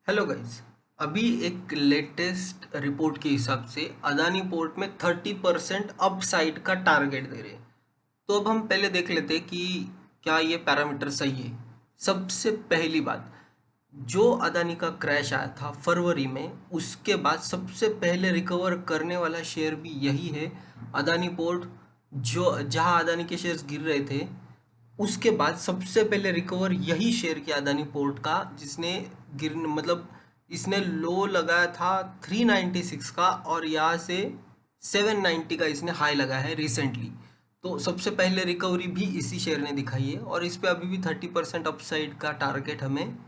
Hello guys. अभी एक latest report के हिसाब से अदानी पोर्ट में 30% अपसाइड का टारगेट दे रहे हैं। तो अब हम पहले देख लेते हैं कि क्या ये पैरामीटर सही है। सबसे पहली बात, जो अदानी का क्रैश आया था फरवरी में, उसके बाद सबसे पहले रिकवर करने वाला शेयर भी यही है, अदानी पोर्ट। जो जहां अदानी के शेयर्स गिर रहे थे, उसके बाद सबसे पहले रिकवर यही शेयर किया अदानी पोर्ट का, जिसने गिर मतलब इसने लो लगाया था 396 का, और यहाँ से 790 का इसने हाई लगाया है रिसेंटली। तो सबसे पहले रिकवरी भी इसी शेयर ने दिखाई है, और इस पे अभी भी 30% अपसाइड का टारगेट हमें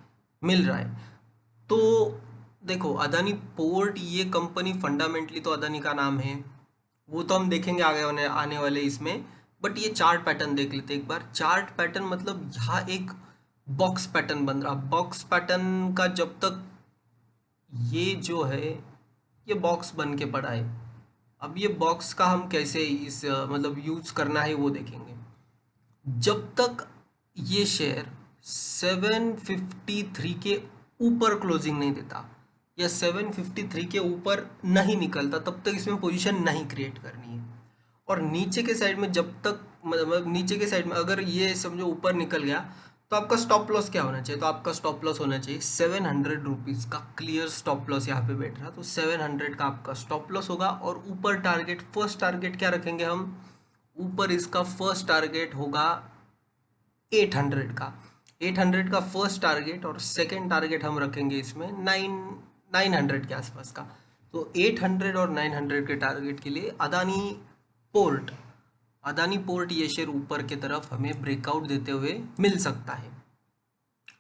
मिल रहा है। तो देखो, अदानी पोर्ट ये कंपनी फंडामेंटली तो अदानी का नाम है, वो तो हम देखेंगे आगे आने वाले इसमें। बट ये चार्ट पैटर्न देख लेते हैं एक बार। चार्ट पैटर्न मतलब यहाँ एक बॉक्स पैटर्न बन रहा। बॉक्स पैटर्न का जब तक ये जो है, ये बॉक्स बन के पड़ा है। अब ये बॉक्स का हम कैसे इस मतलब यूज करना है वो देखेंगे। जब तक ये शेयर 753 के ऊपर क्लोजिंग नहीं देता या 753 के ऊपर नहीं निकलता, तब तक इसमें पोजीशन नहीं क्रिएट करनी है। और नीचे के साइड में जब तक मतलब नीचे के साइड में अगर ये समझो ऊपर निकल गया, तो आपका स्टॉप लॉस क्या होना चाहिए? तो आपका स्टॉप लॉस होना चाहिए 700 रुपीज़ का क्लियर स्टॉप लॉस। यहाँ पे बैठ रहा तो 700 का आपका स्टॉप लॉस होगा। और ऊपर टारगेट, फर्स्ट टारगेट क्या रखेंगे हम? ऊपर इसका फर्स्ट टारगेट होगा 800 का। 800 का फर्स्ट टारगेट, और सेकेंड टारगेट हम रखेंगे इसमें 900 के आसपास का। तो 800 और 900 के टारगेट के लिए पोर्ट अदानी पोर्ट ये शेयर ऊपर की तरफ हमें ब्रेकआउट देते हुए मिल सकता है।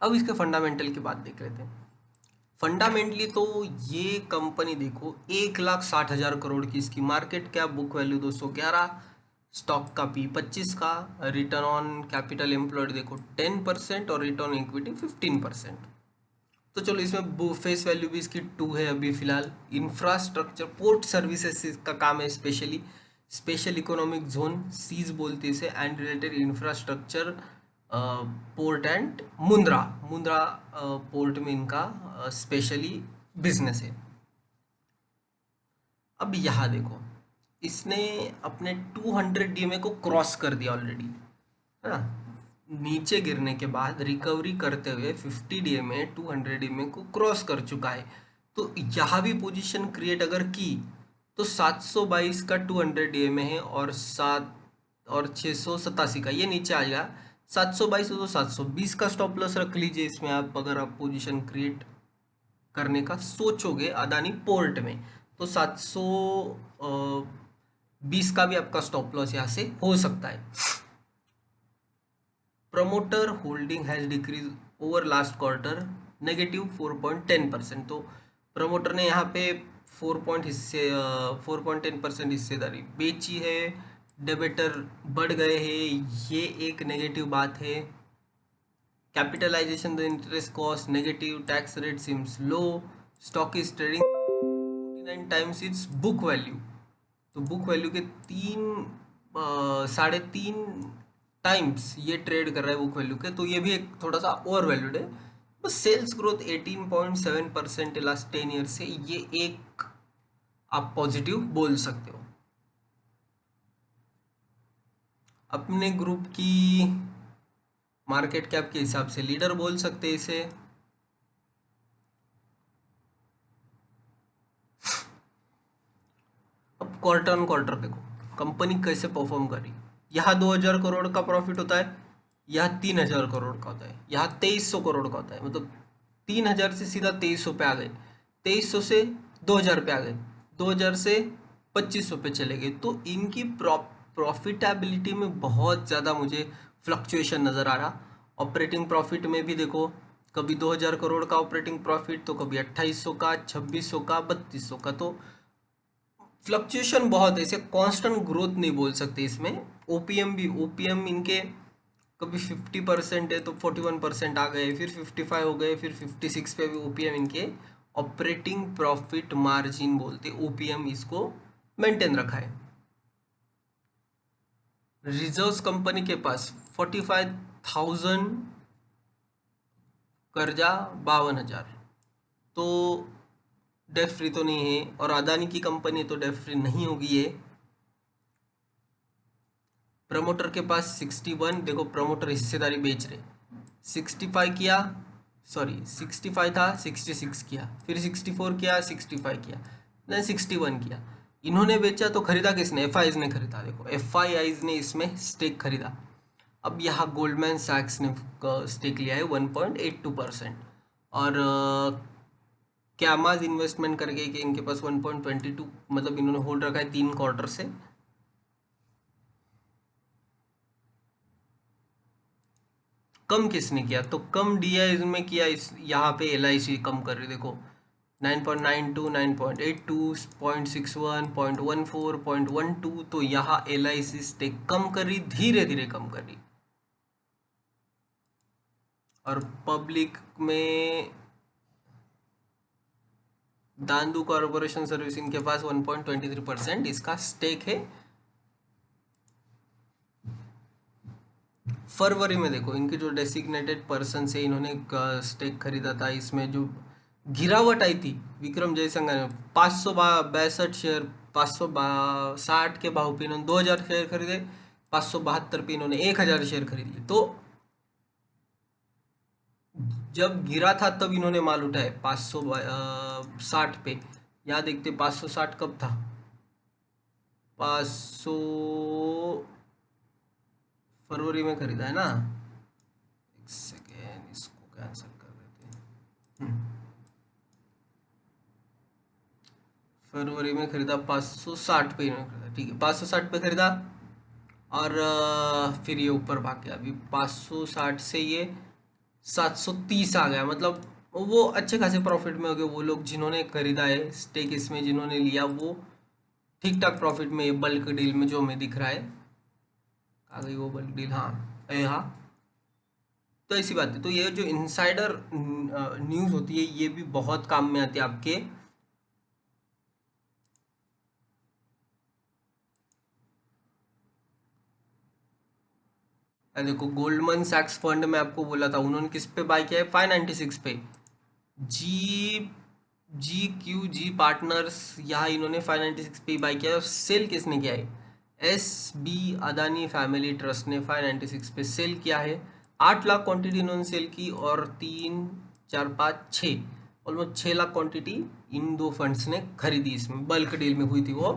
अब इसके फंडामेंटल की बात देख लेते हैं। फंडामेंटली तो ये कंपनी देखो, 1,60,000 करोड़ की इसकी market cap, book value 211, stock का पी 25 का, रिटर्न ऑन कैपिटल एम्प्लॉयड देखो 10%, और रिटर्न ऑन इक्विटी 15%। तो चलो, इसमें फेस वैल्यू भी इसकी 2 है अभी फिलहाल। इंफ्रास्ट्रक्चर पोर्ट सर्विसेज का काम है, specially special economic zone SEZ बोलते हैं इसे, and related infrastructure port and Mundra Mundra port में इनका स्पेशली बिजनेस है। अब यहाँ देखो, इसने अपने 200 डीएमए को क्रॉस कर दिया ऑलरेडी, है ना। नीचे गिरने के बाद रिकवरी करते हुए 50 डीएमए 200 डीएमए को क्रॉस कर चुका है। तो यहाँ भी पोजीशन क्रिएट अगर की, तो 722 का 200 डीएमए है, और 687 का ये नीचे आएगा। 722 तो 720 का स्टॉप लॉस रख लीजिए इसमें आप, अगर आप पोजीशन क्रिएट करने का सोचोगे अदानी पोर्ट में, तो 720 का भी आपका स्टॉप लॉस यहाँ से हो सकता है। Promoter holding has decrease over last quarter -4.10%। तो प्रमोटर ने यहाँ पे 4.10% हिस्सेदारी बेची है। डेबिटर बढ़ गए हैं, ये एक नेगेटिव बात है। Capitalisation the interest cost negative, tax rate seems low, stock is trading 49 times its book value. तो बुक वैल्यू के 3.5 टाइम्स ये ट्रेड कर रहा है बुक वैल्यू के, तो ये भी एक थोड़ा सा ओवर वैल्यूड है। बस सेल्स ग्रोथ 18.7% लास्ट 10 ईयर से, ये एक आप पॉजिटिव बोल सकते हो। अपने ग्रुप की मार्केट कैप के हिसाब से लीडर बोल सकते हैं इसे। अब क्वार्टर ऑन क्वार्टर देखो कंपनी कैसे परफॉर्म करी। यहाँ 2,000 करोड़ का प्रॉफिट होता है, यहाँ 3,000 करोड़ का होता है, यहाँ 2,300 करोड़ का होता है। मतलब 3,000 से सीधा 2,300 पे आ गए, 2,300 से 2,000 पे आ गए, 2,000 से 2,500 पे चले गए। तो इनकी प्रॉफिटेबिलिटी में बहुत ज़्यादा मुझे फ्लक्चुएशन नज़र आ रहा। ऑपरेटिंग प्रॉफिट में भी देखो, कभी 2,000 करोड़ का ऑपरेटिंग प्रॉफिट, तो कभी 2,800 का, 2,600 का, 3,200 का। तो फ्लक्चुएशन बहुत है, इसे कांस्टेंट ग्रोथ नहीं बोल सकते इसमें। ओपीएम इनके कभी 50% है तो 41% आ गए, फिर 55 हो गए, फिर 56 पे भी ओपीएम इनके ऑपरेटिंग प्रॉफिट मार्जिन बोलते ओपीएम इसको मेंटेन रखा है। रिजर्व्स कंपनी के पास 45,000, कर्जा 52,000। तो डेट फ्री तो नहीं है, और अदानी की कंपनी है तो डेट फ्री नहीं होगी ये। प्रमोटर के पास 61, देखो प्रमोटर हिस्सेदारी बेच रहे, 65 किया, सॉरी 65 था, 66 किया, फिर 64 किया, 65 किया, देन 61 किया। इन्होंने बेचा तो खरीदा किसने? एफ ने खरीदा। देखो एफ ने इसमें स्टेक खरीदा। अब यहाँ गोल्डमैन सैक्स ने स्टेक लिया है 1.82%, और कैमाज इन्वेस्टमेंट करके कि इनके पास 1.22, मतलब इन्होंने होल्ड रखा है 3 क्वार्टर से। कम किसने किया? तो कम डीआई में किया, इस यहाँ पे एल कम कर रही, देखो 9.92, 9.82, 0.61, 0.14, 0.12, तो यहाँ एल स्टेक कम कर रही, धीरे धीरे कम कर रही। और पब्लिक में दांदू कॉर्पोरेशन सर्विस, इनके पास 1.23% इसका स्टेक है। फरवरी में देखो इनके जो डेसिग्नेटेड पर्सन से इन्होंने स्टेक खरीदा था, इसमें जो गिरावट आई थी विक्रम जयशंकर ने 562 शेयर, 560 के भाव पे इन्होंने 2000 शेयर खरीदे, 572 पे इन्होंने 1000 शेयर खरीद लिए। तो जब गिरा था तब इन्होंने माल उठाए 560 पे। यहाँ देखते 560 कब था? 500 फरवरी में खरीदा है ना। एक सेकेंड, इसको कैंसिल कर देते हैं। फरवरी में खरीदा 560 पे इन्होंने खरीदा, ठीक है 560 पे खरीदा, और फिर ये ऊपर भाग गया। अभी 560 से ये 730 आ गया, मतलब वो अच्छे खासे प्रॉफिट में हो गए। वो लोग जिन्होंने खरीदा है स्टेक इसमें, जिन्होंने लिया, वो ठीक ठाक प्रॉफिट में। ये बल्क डील में जो हमें दिख रहा है, आ गई वो बल्क डील, हाँ हाँ। तो ऐसी बात है। तो ये जो इनसाइडर न्यूज़ होती है ये भी बहुत काम में आती है आपके। देखो गोल्डमैन सैक्स फंड में आपको बोला था, उन्होंने किस पे बाय किया है? 596 पे। जी जी पार्टनर्स, यहाँ इन्होंने 596 पे बाय किया है। और सेल किसने किया है? S B Adani family trust ने 596 पे सेल किया है। 8 लाख क्वांटिटी इन्होंने सेल की, और 3 4 5 6, ऑलमोस्ट 6 लाख क्वांटिटी इन दो फंड्स ने खरीदी। इसमें बल्क डील में हुई थी वो,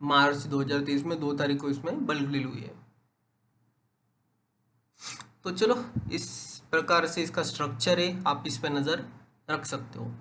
मार्च 2023 में 2 तारीख को इसमें बल्क डील हुई है। तो चलो, इस प्रकार से इसका स्ट्रक्चर है, आप इस पर नज़र रख सकते हो।